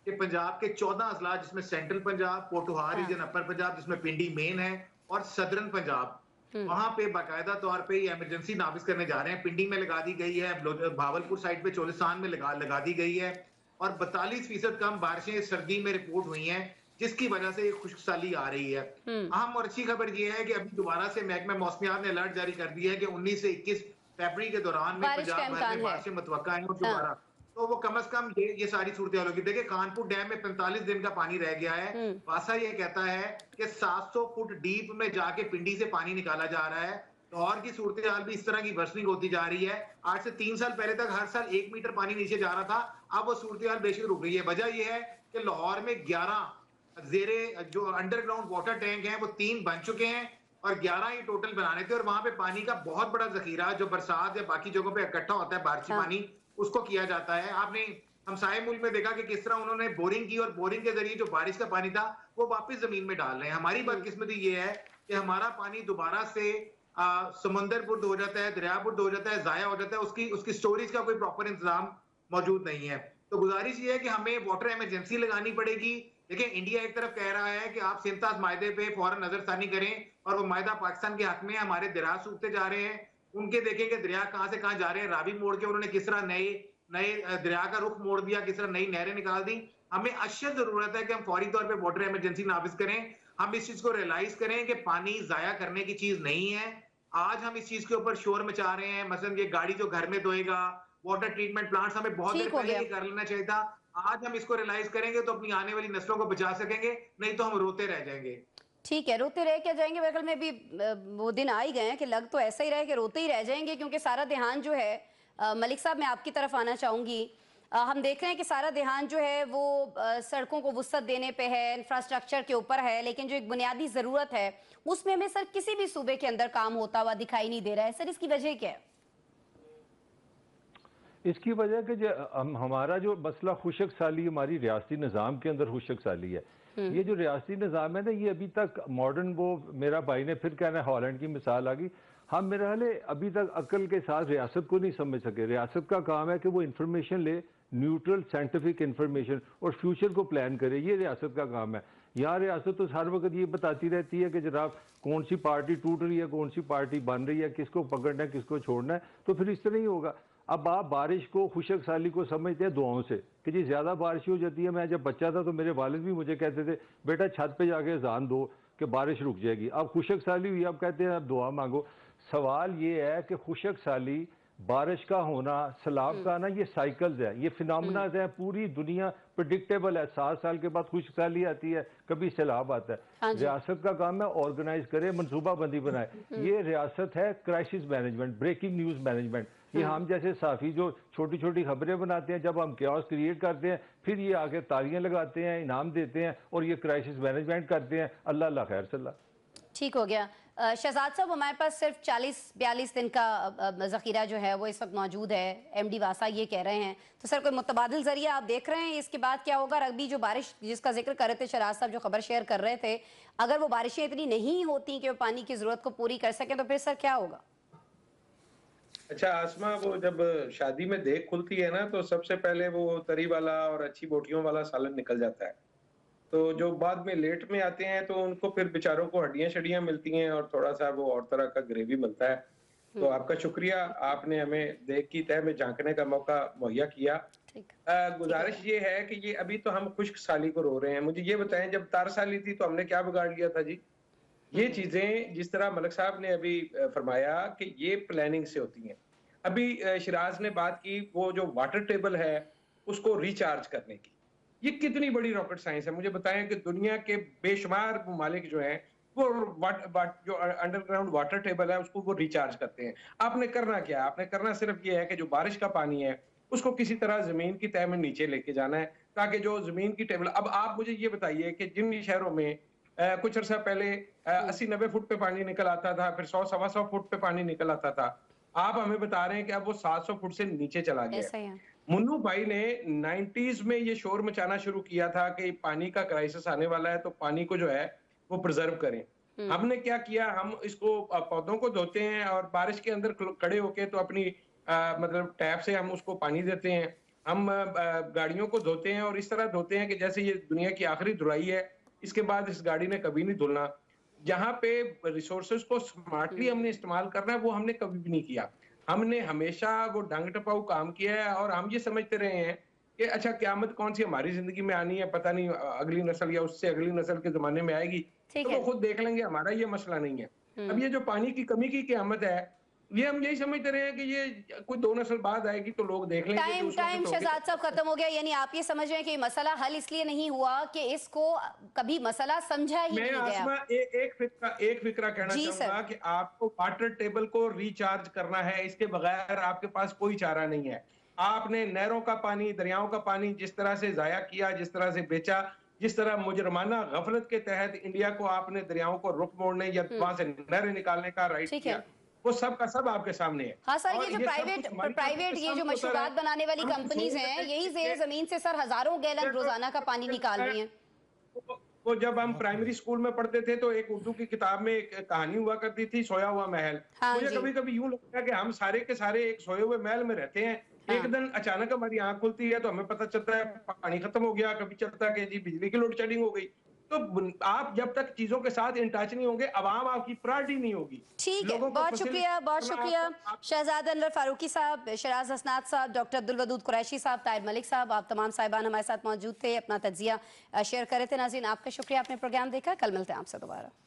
[SPEAKER 3] कि पंजाब के 14 अजला, जिसमें सेंट्रल पंजाब, पोटोहार रीजन, अपर पंजाब जिसमें पिंडी मेन है, और सदर्न पंजाब, वहां पे बाकायदा तौर पे ये इमरजेंसी नाफिज करने जा रहे हैं। पिंडी में लगा दी गई है, भावलपुर साइड पे चोलिस्तान में लगा दी गई है, और 42% कम बारिशें सर्दी में रिपोर्ट हुई हैं, जिसकी वजह से खुशहाली आ रही है। अहम और अच्छी खबर यह है कि अभी दोबारा से महकमा मौसमियात ने अलर्ट जारी कर दिया है कि 19 से 21 फरवरी के दौरान में पंजाब भर में बारिशें मुतवक्का हैं और दोबारा तो वो कम से कम ये सारी सूरत हाल होगी। देखिए, कानपुर डैम में 45 दिन का पानी रह गया है। वासा ये कहता है कि 700 फुट डीप में जाके पिंडी से पानी निकाला जा रहा है। लाहौर की सूरत हाल भी इस तरह की वर्सनिंग होती जा रही है। आज से 3 साल पहले तक हर साल 1 मीटर पानी नीचे जा रहा था, अब वो सूरत हाल बेशक रुक गई है। वजह यह है कि लाहौर में 11 जेरे जो अंडरग्राउंड वाटर टैंक हैं वो 3 बन चुके हैं और 11 ही टोटल बनाने थे, और वहां पे पानी का बहुत बड़ा जखीरा जो बरसात या बाकी जगहों पे इकट्ठा होता है बारिशी पानी, उसको किया जाता है। आपने हमसाये मुल्क में देखा कि किस तरह उन्होंने बोरिंग की और बोरिंग के जरिए जो बारिश का पानी था वो वापस जमीन में डाल रहे हैं। हमारी बदकिस्मती ये है कि हमारा पानी दोबारा से समंदर बुर्द हो जाता है, दरिया बुर्द हो जाता है, जाया हो जाता है, उसकी स्टोरेज का कोई प्रॉपर इंतजाम मौजूद नहीं है। तो गुजारिश ये है कि हमें वाटर इमरजेंसी लगानी पड़ेगी। देखिए, इंडिया एक तरफ कह रहा है कि आप सिंताज मायदे पे फौरन नजरसानी करें और वो मायदा पाकिस्तान के हक में, हमारे दरिया सूखते जा रहे हैं। उनके देखेंगे दरिया कहां से कहां जा रहे हैं, रावी मोड़ के उन्होंने किस तरह नए नए दरिया का रुख मोड़ दिया, किस तरह नई नहरें निकाल दी। हमें अशद जरूरत है कि हम फौरी तौर पे वाटर इमरजेंसी नाफिज करें। हम इस चीज को रियलाइज करें कि पानी जाया करने की चीज नहीं है। आज हम इस चीज के ऊपर शोर मचा रहे हैं, मसलन ये गाड़ी जो घर में धोएगा, वाटर ट्रीटमेंट प्लांट्स, हमें बहुत देर
[SPEAKER 1] ठीक हो
[SPEAKER 3] पहले
[SPEAKER 1] गया।
[SPEAKER 3] ये कर लेना चाहिए था। आज हम इसको रियलाइज करेंगे तो अपनी आने वाली नस्लों को बचा सकेंगे, नहीं तो हम रोते रह जाएंगे।
[SPEAKER 1] ठीक है, रोते रह क्या जाएंगे, मेरे ख्याल में भी वो दिन आ ही गए हैं कि लग तो ऐसा ही रहे कि रोते ही रह जाएंगे, क्योंकि सारा ध्यान जो है मलिक साहब मैं आपकी तरफ आना चाहूंगी। हम देख रहे हैं कि सारा ध्यान जो है वो सड़कों को वुसअत देने पे है, इंफ्रास्ट्रक्चर के ऊपर है, लेकिन जो एक बुनियादी ज़रूरत है उसमें हमें सर किसी भी सूबे के अंदर काम होता हुआ दिखाई नहीं दे रहा है। सर इसकी वजह क्या है?
[SPEAKER 2] इसकी वजह कि हमारा जो मसला खुशक साली हमारी रियासती निज़ाम के अंदर खुशक साली है। ये जो रियासती निज़ाम है ना, ये अभी तक मॉडर्न, वो मेरा भाई ने फिर कहना है हॉलैंड की मिसाल आ गई, हम मेरे ख्याल है अभी तक अक्ल के साथ रियासत को नहीं समझ सके। रियासत का काम है कि वो इंफॉर्मेशन ले, न्यूट्रल साइंटिफिक इंफॉर्मेशन, और फ्यूचर को प्लान करे, ये रियासत का काम है। यहाँ रियासत तो हर वक्त ये बताती रहती है कि जनाब कौन सी पार्टी टूट रही है, कौन सी पार्टी बन रही है, किसको पकड़ना है, किसको छोड़ना है, तो फिर इस तरह ही होगा। अब आप बारिश को, खुशक साली को समझते हैं दुआओं से कि जी ज़्यादा बारिश हो जाती है। मैं जब बच्चा था तो मेरे वालिद भी मुझे कहते थे बेटा छत पे जाके अज़ान दो कि बारिश रुक जाएगी। अब खुशक साली हुई, अब कहते हैं अब दुआ मांगो। सवाल ये है कि खुशक साली, बारिश का होना, सैलाब का आना, ये साइकिल्स है, ये फिनोमेना है, पूरी दुनिया प्रेडिक्टेबल है। 7 साल के बाद खुशक साली आती है, कभी सैलाब आता है।
[SPEAKER 1] हाँ जी।
[SPEAKER 2] रियासत का काम है ऑर्गेनाइज करे, मनसूबाबंदी बनाए। ये रियासत है crisis management, breaking news management. ये हम जैसे साफी जो छोटी छोटी खबरें बनाते हैं, जब हम क्यास क्रिएट करते हैं, फिर ये आके तालियां लगाते हैं, इनाम देते हैं, और ये क्राइसिस मैनेजमेंट करते हैं। अल्लाह अल्लाह खैर सल्ला।
[SPEAKER 1] ठीक हो गया। शहजाद साहब, हमारे पास सिर्फ 40-42 दिन का ज़ख़ीरा जो है वो इस वक्त मौजूद है, एमडी वासा ये कह रहे हैं, तो सर कोई मुतबादिल जरिया आप देख रहे हैं इसके बाद क्या होगा? अभी जो बारिश जिसका जिक्र कर रहे थे शहजाद साहब, जो खबर शेयर कर रहे थे, अगर वो बारिशें इतनी नहीं होती कि वो पानी की ज़रूरत को पूरी कर सकें तो फिर सर क्या होगा?
[SPEAKER 4] अच्छा आसमा, वो जब शादी में देख खुलती है ना, तो सबसे पहले वो तरी वाला और अच्छी बोटियों वाला सालन निकल जाता है। तो जो बाद में लेट में आते हैं तो उनको फिर बेचारों को हड्डियां शड्डियां मिलती हैं और थोड़ा सा वो और तरह का ग्रेवी मिलता है। तो आपका शुक्रिया, आपने हमें देख की तह में झांकने का मौका मुहैया किया। गुजारिश ये है कि ये अभी तो हम खुश्क साली को रो रहे हैं। मुझे ये बताएं, जब तार साली थी तो हमने क्या बिगाड़ लिया था जी? ये चीजें जिस तरह मलिक साहब ने अभी फरमाया कि ये प्लानिंग से होती हैं। अभी शिराज ने बात की वो जो वाटर टेबल है उसको रिचार्ज करने की, ये कितनी बड़ी रॉकेट साइंस है। मुझे बताएं कि दुनिया के बेशुमार ममालिक जो हैं वो जो अंडरग्राउंड वाटर टेबल है उसको वो रिचार्ज करते हैं। आपने करना क्या? आपने करना सिर्फ ये है कि जो बारिश का पानी है उसको किसी तरह जमीन की तह में नीचे लेके जाना है, ताकि जो जमीन की टेबल। अब आप मुझे ये बताइए कि जिन शहरों में कुछ अर्सा पहले 80-90 फुट पे पानी निकल आता था, फिर 100-125 फुट पे पानी निकल आता था, आप हमें बता रहे हैं कि अब वो 700 फुट से नीचे चला गया। मुन्नू भाई ने 90s में ये शोर मचाना शुरू किया था कि पानी का क्राइसिस आने वाला है, तो पानी को जो है वो प्रिजर्व करें। हमने क्या किया, हम इसको पौधों को धोते हैं और बारिश के अंदर खड़े होके तो अपनी मतलब टैप से हम उसको पानी देते हैं। हम गाड़ियों को धोते हैं और इस तरह धोते हैं कि जैसे ये दुनिया की आखिरी धुलाई है, इसके बाद इस गाड़ी ने कभी नहीं धुलना। जहां पे रिसोर्सेज को स्मार्टली हमने इस्तेमाल करना है वो हमने कभी भी नहीं किया। हमने हमेशा वो डंग टपाऊ काम किया है और हम ये समझते रहे हैं कि अच्छा क़यामत कौन सी हमारी जिंदगी में आनी है, पता नहीं अगली नस्ल या उससे अगली नस्ल के जमाने में आएगी, तो वो खुद देख लेंगे, हमारा ये मसला नहीं है। अब ये जो पानी की कमी की क़यामत है, ये हम यही समझते रहे हैं कि ये कोई 2 नस्ल बाद आएगी तो लोग देख लेंगे।
[SPEAKER 1] टाइम शहजाद साहब खत्म हो गया। यानी आप ये समझ रहे हैं कि मसला हल इसलिए नहीं हुआ कि इसको कभी मसला समझा ही नहीं गया।
[SPEAKER 4] मैं एक फिक्रा कहना चाहूंगा कि आपको वाटर टेबल को रिचार्ज करना है, इसके बगैर आपके पास कोई चारा नहीं है। आपने नहरों का पानी, दरियाओं का पानी जिस तरह से जाया किया, जिस तरह से बेचा, जिस तरह मुजरमाना गफलत के तहत इंडिया को आपने दरियाओं को रुख मोड़ने या वहां से नहरें निकालने का राइट किया, वो सब का सब आपके सामने है।
[SPEAKER 1] हाँ सर, ये जो प्राइवेट ये जो मशरूबात बनाने वाली कंपनीज हैं, यही ज़ेर जमीन से सर हजारों गैलन रोजाना का पानी निकाल रही हैं।
[SPEAKER 4] वो जब हम प्राइमरी स्कूल में पढ़ते थे तो एक उर्दू की किताब में एक कहानी हुआ करती थी, सोया हुआ महल। मुझे कभी कभी यूं लगता है कि हम सारे के सारे एक सोए हुए महल में रहते हैं। एक दिन अचानक हमारी आंख खुलती है तो हमें पता चलता है पानी खत्म हो गया, कभी चलता है कि जी बिजली की लोड शेडिंग हो गई। तो आप जब तक चीजों के साथ इन टच नहीं होंगे, अवाम आपकी प्रायोरिटी नहीं होगी।
[SPEAKER 1] ठीक है,
[SPEAKER 4] लोगों को
[SPEAKER 1] बहुत
[SPEAKER 4] फैसिलिटी
[SPEAKER 1] शुक्रिया, बहुत
[SPEAKER 4] करना
[SPEAKER 1] शुक्रिया।
[SPEAKER 4] आप
[SPEAKER 1] शहजाद अनवर फारूकी साहब, शराज हसनात साहब, डॉक्टर अब्दुल वदूद कुरैशी साहब, ताहिर मलिक साहब, आप तमाम साहिबान हमारे साथ मौजूद थे, अपना तज्जिया शेयर कर रहे थे। नाज़रीन, आपका शुक्रिया, आपने प्रोग्राम देखा। कल मिलते हैं आपसे दोबारा।